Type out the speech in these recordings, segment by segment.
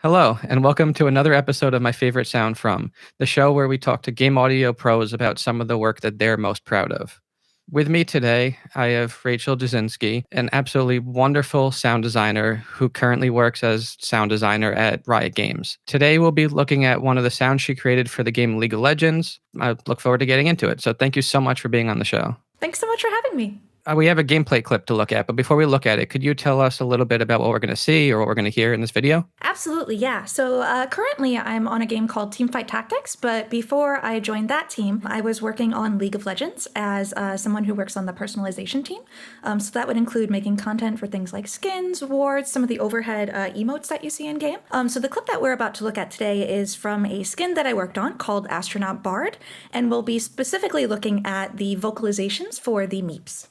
Hello, and welcome to another episode of My Favorite Sound From, the show where we talk to game audio pros about some of the work that they're most proud of. With me today, I have Rachel Dziezynski, an absolutely wonderful sound designer who currently works as sound designer at Riot Games. Today, we'll be looking at one of the sounds she created for the game League of Legends. I look forward to getting into it. So thank you so much for being on the show. Thanks so much for having me. We have a gameplay clip to look at, but before we look at it, could you tell us a little bit about what we're going to see or what we're going to hear in this video? Absolutely, yeah. So currently I'm on a game called Teamfight Tactics, but before I joined that team, I was working on League of Legends as someone who works on the personalization team. So that would include making content for things like skins, wards, some of the overhead emotes that you see in game. So the clip that we're about to look at today is from a skin that I worked on called Astronaut Bard, and we'll be specifically looking at the vocalizations for the meeps.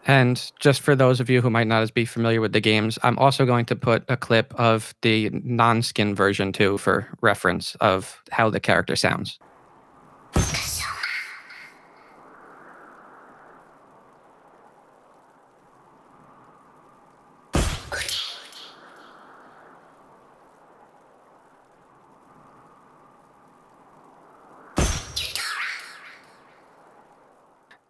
And just for those of you who might not be familiar with the games, I'm also going to put a clip of the non-skin version too for reference of how the character sounds.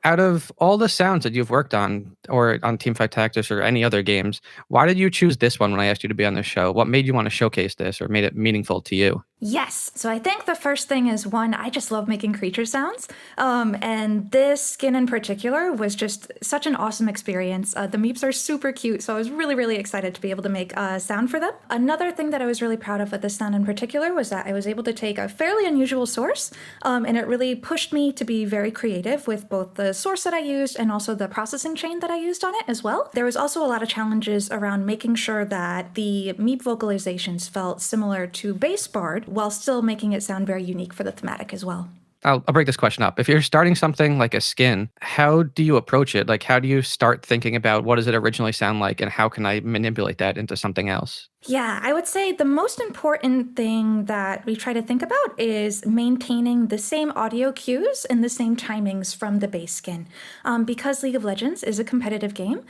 Out of all the sounds that you've worked on, or on Teamfight Tactics or any other games, why did you choose this one when I asked you to be on the show? What made you want to showcase this or made it meaningful to you? Yes. So I think the first thing is, one, I just love making creature sounds. And this skin in particular was just such an awesome experience. The meeps are super cute, so I was really, really excited to be able to make a sound for them. Another thing that I was really proud of with this sound in particular was that I was able to take a fairly unusual source, and it really pushed me to be very creative with both the source that I used and also the processing chain that I used on it as well. There was also a lot of challenges around making sure that the meep vocalizations felt similar to Bass Bard, while still making it sound very unique for the thematic as well. I'll break this question up. If you're starting something like a skin, how do you approach it? Like, how do you start thinking about what does it originally sound like and how can I manipulate that into something else? Yeah, I would say the most important thing that we try to think about is maintaining the same audio cues and the same timings from the base skin. Because League of Legends is a competitive game,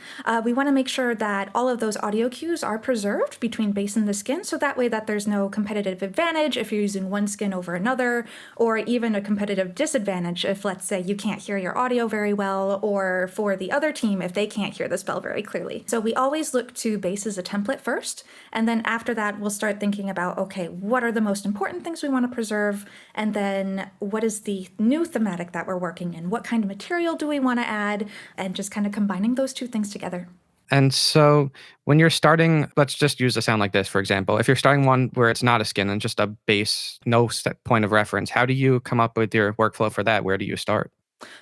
we want to make sure that all of those audio cues are preserved between base and the skin, so that way that there's no competitive advantage if you're using one skin over another, or even a competitive disadvantage if, let's say, you can't hear your audio very well, or for the other team if they can't hear the spell very clearly. So we always look to base as a template first, and then after that, we'll start thinking about, okay, what are the most important things we want to preserve? And then what is the new thematic that we're working in? What kind of material do we want to add? And just kind of combining those two things together. And so when you're starting, let's just use a sound like this, for example. If you're starting one where it's not a skin and just a base, no set point of reference, how do you come up with your workflow for that? Where do you start?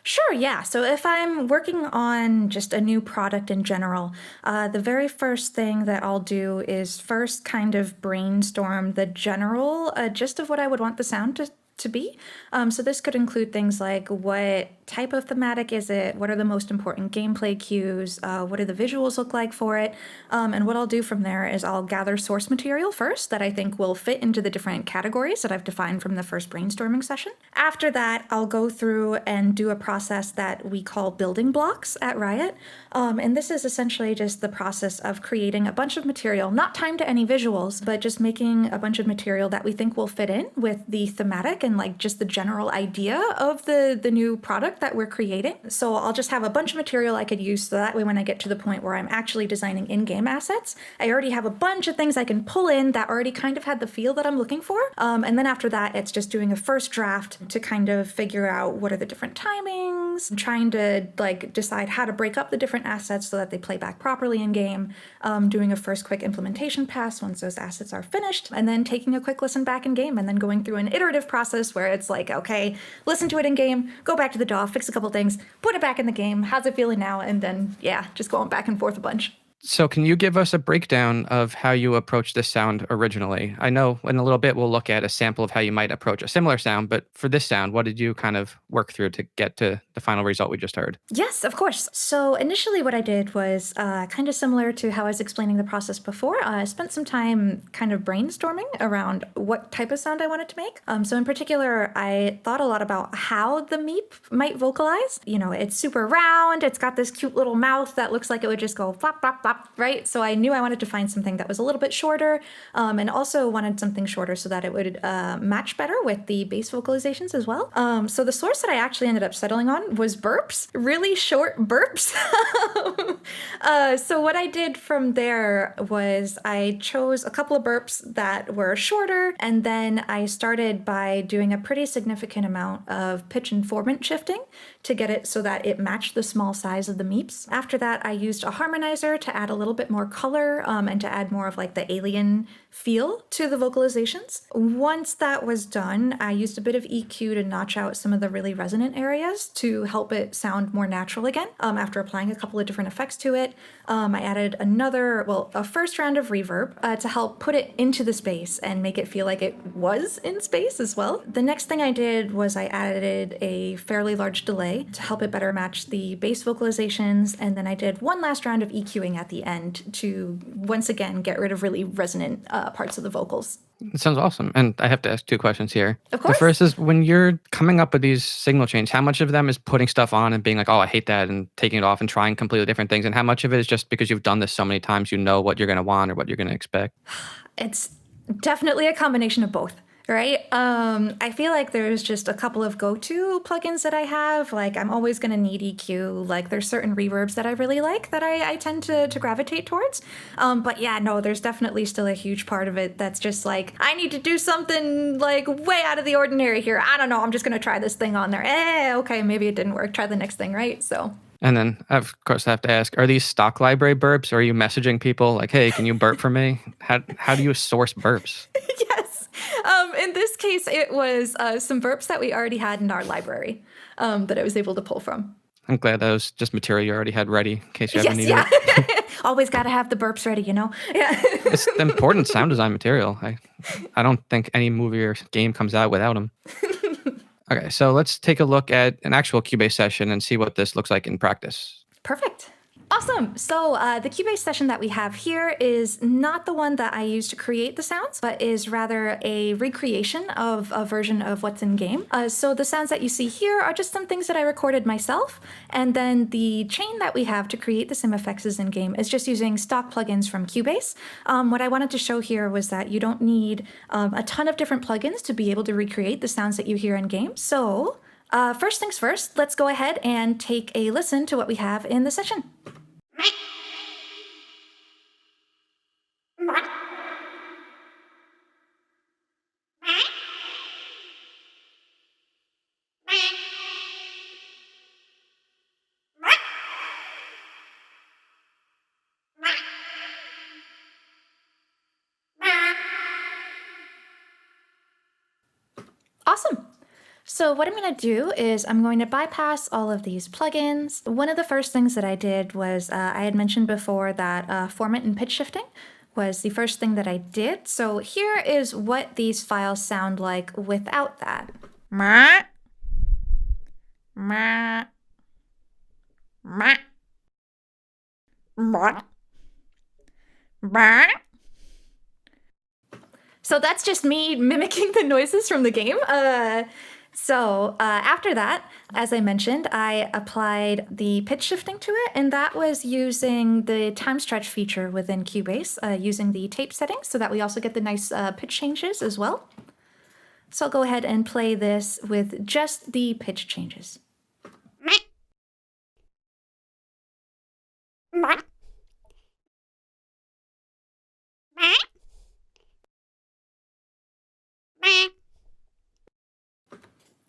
Sure, yeah. So if I'm working on just a new product in general, the very first thing that I'll do is first kind of brainstorm the general gist of what I would want the sound to be. So this could include things like, what type of thematic is it? What are the most important gameplay cues? What do the visuals look like for it? And what I'll do from there is I'll gather source material first that I think will fit into the different categories that I've defined from the first brainstorming session. After that, I'll go through and do a process that we call building blocks at Riot. And this is essentially just the process of creating a bunch of material, not timed to any visuals, but just making a bunch of material that we think will fit in with the thematic and like just the general idea of the new product that we're creating. So I'll just have a bunch of material I could use, so that way when I get to the point where I'm actually designing in-game assets, I already have a bunch of things I can pull in that already kind of had the feel that I'm looking for. And then after that, it's just doing a first draft to kind of figure out what are the different timings, trying to like decide how to break up the different assets so that they play back properly in game, doing a first quick implementation pass once those assets are finished, and then taking a quick listen back in game, and then going through an iterative process where it's like, okay, listen to it in game, go back to the DAW, fix a couple things, put it back in the game, how's it feeling now? And then, yeah, just going back and forth a bunch. So can you give us a breakdown of how you approached this sound originally? I know in a little bit we'll look at a sample of how you might approach a similar sound, but for this sound, what did you kind of work through to get to the final result we just heard? Yes, of course. So initially what I did was kind of similar to how I was explaining the process before. I spent some time kind of brainstorming around what type of sound I wanted to make. So in particular, I thought a lot about how the meep might vocalize. You know, it's super round. It's got this cute little mouth that looks like it would just go flop, flop, flop, right? So I knew I wanted to find something that was a little bit shorter, and also wanted something shorter so that it would match better with the bass vocalizations as well. So the source that I actually ended up settling on was burps, really short burps. So what I did from there was I chose a couple of burps that were shorter, and then I started by doing a pretty significant amount of pitch and formant shifting to get it so that it matched the small size of the meeps. After that, I used a harmonizer to add a little bit more color and to add more of like the alien feel to the vocalizations. Once that was done, I used a bit of EQ to notch out some of the really resonant areas to help it sound more natural again. After applying a couple of different effects to it, I added a first round of reverb to help put it into the space and make it feel like it was in space as well. The next thing I did was I added a fairly large delay to help it better match the bass vocalizations, and then I did one last round of EQing at the end to once again get rid of really resonant parts of the vocals. It sounds awesome. And I have to ask two questions here. Of The course. first is when you're coming up with these signal change, how much of them is putting stuff on and being like, oh, I hate that, and taking it off and trying completely different things? And how much of it is just because you've done this so many times, you know what you're going to want or what you're going to expect? It's definitely a combination of both, right? I feel like there's just a couple of go-to plugins that I have. Like I'm always going to need EQ. Like there's certain reverbs that I really like that I tend to gravitate towards. But yeah, no, there's definitely still a huge part of it that's just like, I need to do something like way out of the ordinary here. I don't know. I'm just going to try this thing on there. Okay, maybe it didn't work. Try the next thing, right? So... And then, of course, I have to ask, are these stock library burps? Or are you messaging people like, hey, can you burp for me? How do you source burps? Yes. In this case, it was some burps that we already had in our library that I was able to pull from. I'm glad that was just material you already had ready in case you ever needed it. Always got to have the burps ready, you know? Yeah. It's the important sound design material. I don't think any movie or game comes out without them. Okay, so let's take a look at an actual Cubase session and see what this looks like in practice. Perfect. Awesome. So the Cubase session that we have here is not the one that I used to create the sounds, but is rather a recreation of a version of what's in game. So the sounds that you see here are just some things that I recorded myself. And then the chain that we have to create the sim effects in game is just using stock plugins from Cubase. What I wanted to show here was that you don't need a ton of different plugins to be able to recreate the sounds that you hear in game. So first things first, let's go ahead and take a listen to what we have in the session. Awesome. So what I'm going to do is I'm going to bypass all of these plugins. One of the first things that I did was I had mentioned before that formant and pitch shifting was the first thing that I did. So here is what these files sound like without that. So that's just me mimicking the noises from the game. So after that, as I mentioned, I applied the pitch shifting to it, and that was using the time stretch feature within Cubase, using the tape settings so that we also get the nice pitch changes as well. So I'll go ahead and play this with just the pitch changes.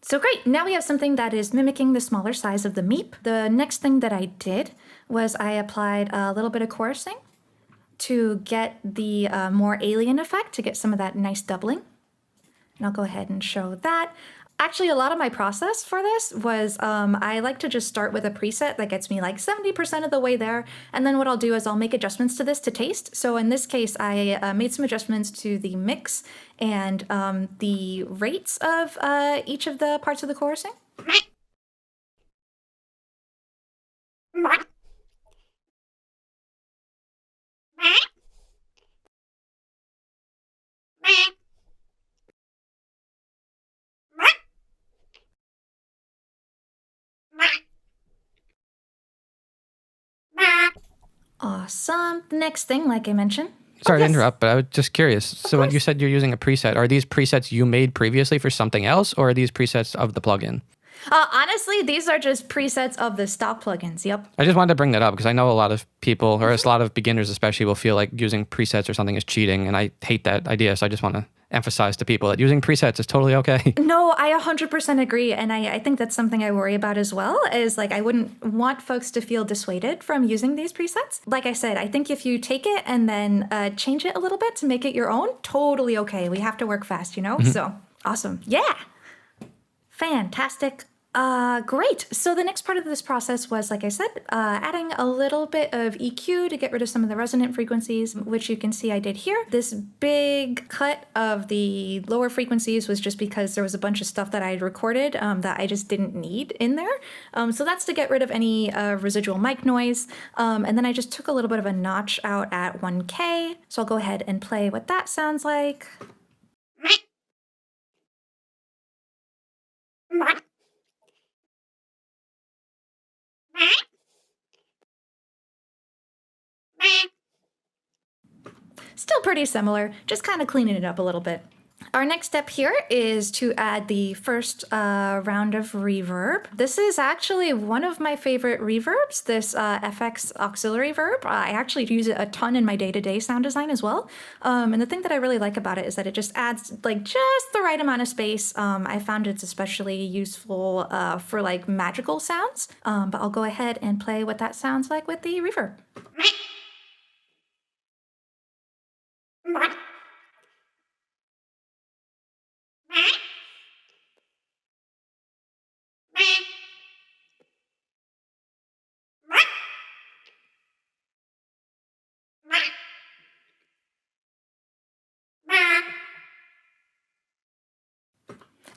So great, now we have something that is mimicking the smaller size of the meep. The next thing that I did was I applied a little bit of chorusing to get the more alien effect, to get some of that nice doubling. And I'll go ahead and show that. Actually, a lot of my process for this was I like to just start with a preset that gets me like 70% of the way there. And then what I'll do is I'll make adjustments to this to taste. So in this case, I made some adjustments to the mix and the rates of each of the parts of the chorusing. Awesome. The next thing, like I mentioned. Sorry to interrupt, but I was just curious. So when you said you're using a preset, are these presets you made previously for something else, or are these presets of the plugin? Honestly, these are just presets of the stock plugins. Yep. I just wanted to bring that up because I know a lot of people, or a lot of beginners especially, will feel like using presets or something is cheating, and I hate that idea. So I just want to emphasize to people that using presets is totally okay. No, I 100% agree. And I think that's something I worry about as well, is like I wouldn't want folks to feel dissuaded from using these presets. Like I said, I think if you take it and then change it a little bit to make it your own, totally okay. We have to work fast, you know? So awesome. Yeah. Fantastic. Great. So the next part of this process was, like I said, adding a little bit of EQ to get rid of some of the resonant frequencies, which you can see I did here. This big cut of the lower frequencies was just because there was a bunch of stuff that I had recorded that I just didn't need in there. So that's to get rid of any residual mic noise. And then I just took a little bit of a notch out at 1K. So I'll go ahead and play what that sounds like. Still pretty similar, just kind of cleaning it up a little bit. Our next step here is to add the first round of reverb. This is actually one of my favorite reverbs, this FX auxiliary verb. I actually use it a ton in my day-to-day sound design as well. And the thing that I really like about it is that it just adds like just the right amount of space. I found it's especially useful for like magical sounds. But I'll go ahead and play what that sounds like with the reverb.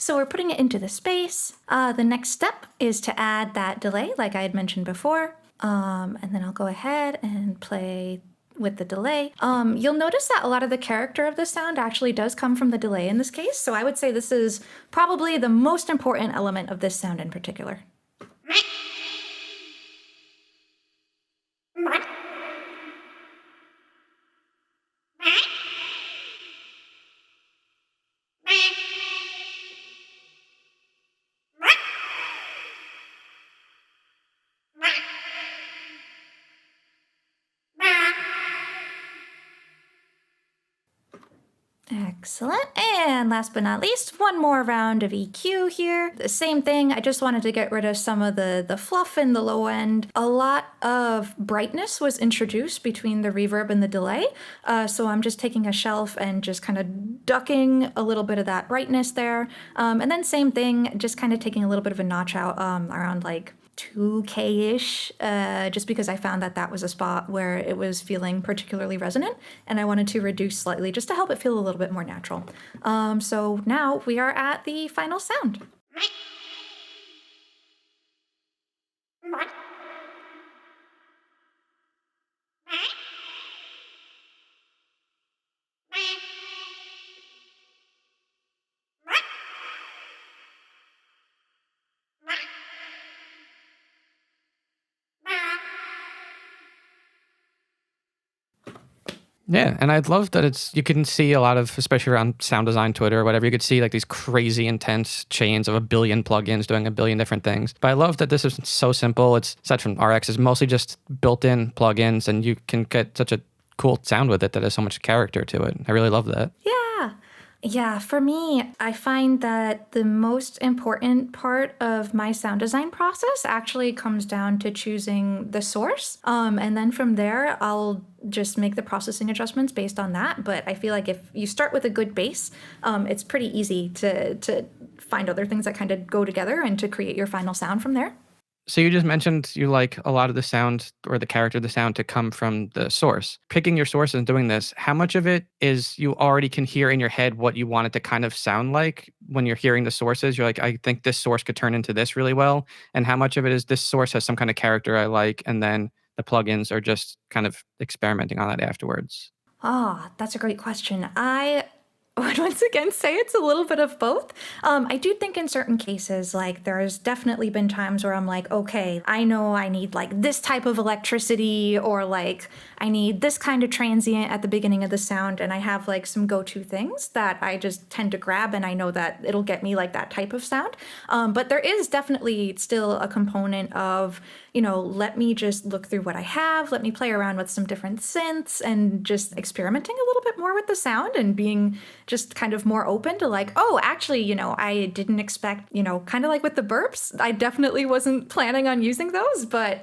So we're putting it into the space. The next step is to add that delay, like I had mentioned before. And then I'll go ahead and play with the delay. You'll notice that a lot of the character of the sound actually does come from the delay in this case. So I would say this is probably the most important element of this sound in particular. Excellent. And last but not least, one more round of EQ here. The same thing, I just wanted to get rid of some of the fluff in the low end. A lot of brightness was introduced between the reverb and the delay. So I'm just taking a shelf and just kind of ducking a little bit of that brightness there. And then same thing, just kind of taking a little bit of a notch out around like 2K-ish, just because I found that that was a spot where it was feeling particularly resonant, and I wanted to reduce slightly just to help it feel a little bit more natural. So now we are at the final sound. Yeah, and I love that you can see a lot of, especially around sound design Twitter or whatever, you could see like these crazy intense chains of a billion plugins doing a billion different things. But I love that this is so simple. It's aside from RX, it's mostly just built-in plugins, and you can get such a cool sound with it that has so much character to it. I really love that. Yeah. Yeah, for me, I find that the most important part of my sound design process actually comes down to choosing the source. And then from there, I'll just make the processing adjustments based on that. But I feel like if you start with a good base, it's pretty easy to find other things that kind of go together and to create your final sound from there. So you just mentioned you like a lot of the sound or the character of the sound to come from the source. Picking your source and doing this, how much of it is you already can hear in your head what you want it to kind of sound like when you're hearing the sources? You're like, I think this source could turn into this really well. And how much of it is this source has some kind of character I like, and then the plugins are just kind of experimenting on that afterwards? Ah, that's a great question. I would once again say it's a little bit of both. I do think in certain cases, like there's definitely been times where I'm like, okay, I know I need like this type of electricity or like I need this kind of transient at the beginning of the sound. And I have like some go-to things that I just tend to grab and I know that it'll get me like that type of sound. But there is definitely still a component of, let me just look through what I have, let me play around with some different synths and just experimenting a little bit more with the sound and being just kind of more open to like, oh, actually, I didn't expect, kind of like with the burps, I definitely wasn't planning on using those, but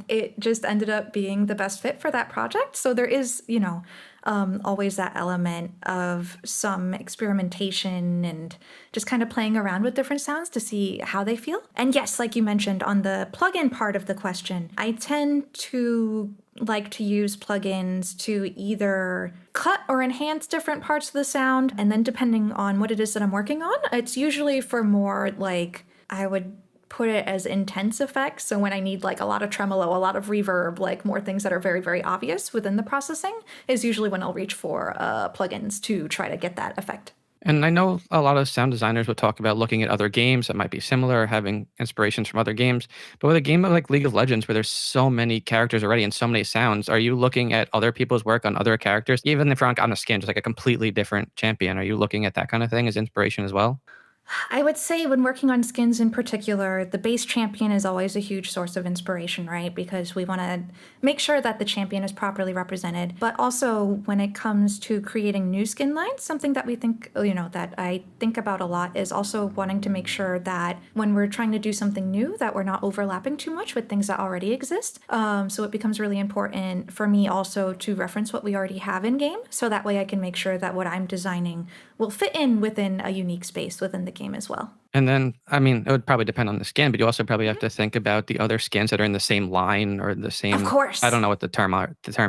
it just ended up being the best fit for that project. So there is, always that element of some experimentation and just kind of playing around with different sounds to see how they feel. And yes, like you mentioned on the plugin part of the question, I tend to like to use plugins to either cut or enhance different parts of the sound. And then depending on what it is that I'm working on, it's usually for more like, I would put it as intense effects. So when I need like a lot of tremolo, a lot of reverb, like more things that are very, very obvious within the processing is usually when I'll reach for plugins to try to get that effect. And I know a lot of sound designers would talk about looking at other games that might be similar, or having inspirations from other games. But with a game like League of Legends, where there's so many characters already and so many sounds, are you looking at other people's work on other characters? Even if you're on a skin, just like a completely different champion, are you looking at that kind of thing as inspiration as well? I would say when working on skins in particular, the base champion is always a huge source of inspiration, right? Because we want to make sure that the champion is properly represented. But also when it comes to creating new skin lines, something that we think, that I think about a lot is also wanting to make sure that when we're trying to do something new, that we're not overlapping too much with things that already exist. So it becomes really important for me also to reference what we already have in game. So that way I can make sure that what I'm designing will fit in within a unique space within the game as well. And then, I mean, it would probably depend on the skin, but you also probably have to think about the other skins that are in the same line or the Of same. I course. don't know what the term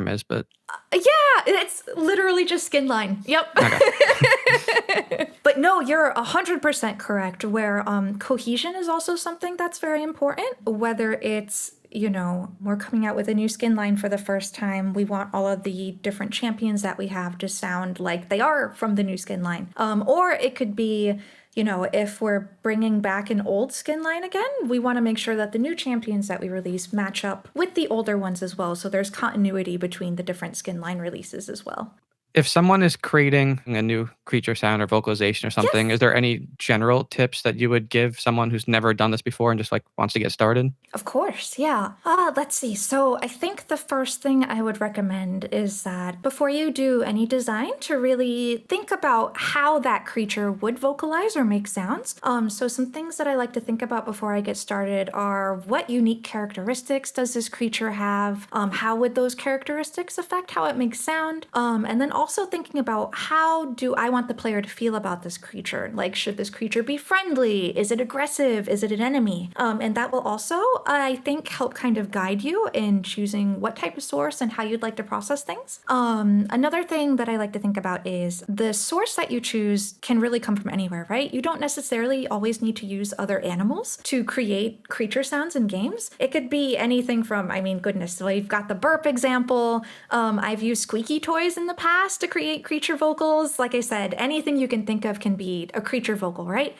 is, but Yeah, it's literally just skin line. Yep. okay. But no, you're 100% correct, where cohesion is also something that's very important. Whether it's, we're coming out with a new skin line for the first time, we want all of the different champions that we have to sound like they are from the new skin line. Or it could be, if we're bringing back an old skin line again, we want to make sure that the new champions that we release match up with the older ones as well. So there's continuity between the different skin line releases as well. If someone is creating a new creature sound or vocalization or something, Yes. is there any general tips that you would give someone who's never done this before and just like wants to get started? Of course, yeah. Let's see. So I think the first thing I would recommend is that before you do any design, to really think about how that creature would vocalize or make sounds. So some things that I like to think about before I get started are what unique characteristics does this creature have? How would those characteristics affect how it makes sound? And then also thinking about how do I want the player to feel about this creature? Like, should this creature be friendly? Is it aggressive? Is it an enemy? And that will also, I think, help kind of guide you in choosing what type of source and how you'd like to process things. Another thing that I like to think about is the source that you choose can really come from anywhere, right? You don't necessarily always need to use other animals to create creature sounds in games. It could be anything from, goodness, so you've got the burp example. I've used squeaky toys in the past to create creature vocals. Like I said, anything you can think of can be a creature vocal, right?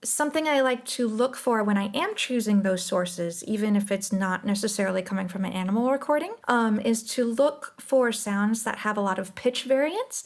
something I like to look for when I am choosing those sources, even if it's not necessarily coming from an animal recording, is to look for sounds that have a lot of pitch variance.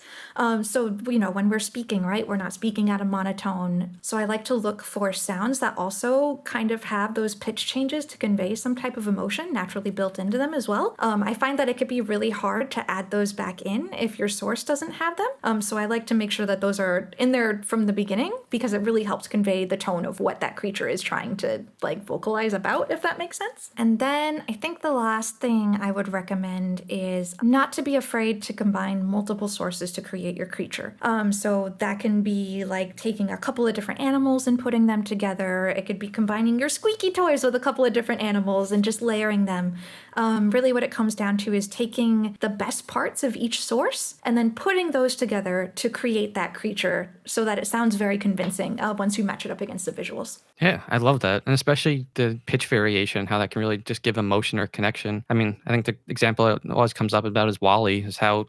So, when we're speaking, right, we're not speaking at a monotone. So I like to look for sounds that also kind of have those pitch changes to convey some type of emotion naturally built into them as well. I find that it could be really hard to add those back in if your source doesn't have them. So I like to make sure that those are in there from the beginning, because it really helps convey the tone of what that creature is trying to vocalize about, if that makes sense. And then I think the last thing I would recommend is not to be afraid to combine multiple sources to create your creature. So that can be like taking a couple of different animals and putting them together. It could be combining your squeaky toys with a couple of different animals and just layering them. Really what it comes down to is taking the best parts of each source and then putting those together to create that creature so that it sounds very convincing once you match it up against the visuals. Yeah, I love that. And especially the pitch variation, how that can really just give emotion or connection. I mean, I think the example that always comes up about is Wally, is how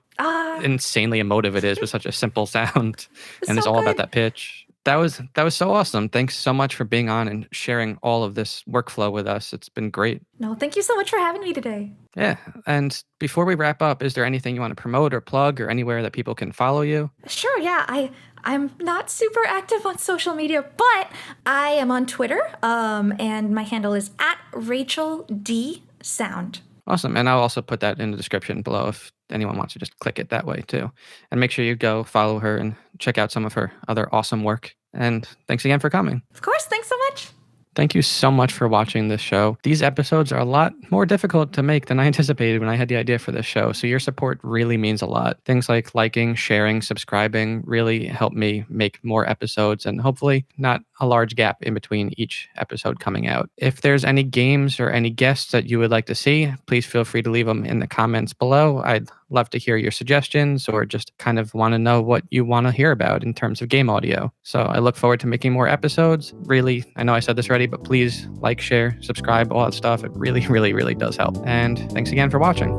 insanely emotive it is with such a simple sound. And it's all about that pitch. That was so awesome. Thanks so much for being on and sharing all of this workflow with us. It's been great. No, thank you so much for having me today. Yeah. And before we wrap up, is there anything you want to promote or plug or anywhere that people can follow you? Sure, yeah. I'm not super active on social media, but I am on Twitter, and my handle is @RachelD_Sound. Awesome. And I'll also put that in the description below if anyone wants to just click it that way too. And make sure you go follow her and check out some of her other awesome work. And thanks again for coming. Of course, thanks so much. Thank you so much for watching this show. These episodes are a lot more difficult to make than I anticipated when I had the idea for this show, so your support really means a lot. Things like liking, sharing, subscribing really help me make more episodes and hopefully not a large gap in between each episode coming out. If there's any games or any guests that you would like to see, please feel free to leave them in the comments below. I'd love to hear your suggestions or just kind of want to know what you want to hear about in terms of game audio. So I look forward to making more episodes. Really, I know I said this already, but please like, share, subscribe, all that stuff. It really, really, really does help. And thanks again for watching.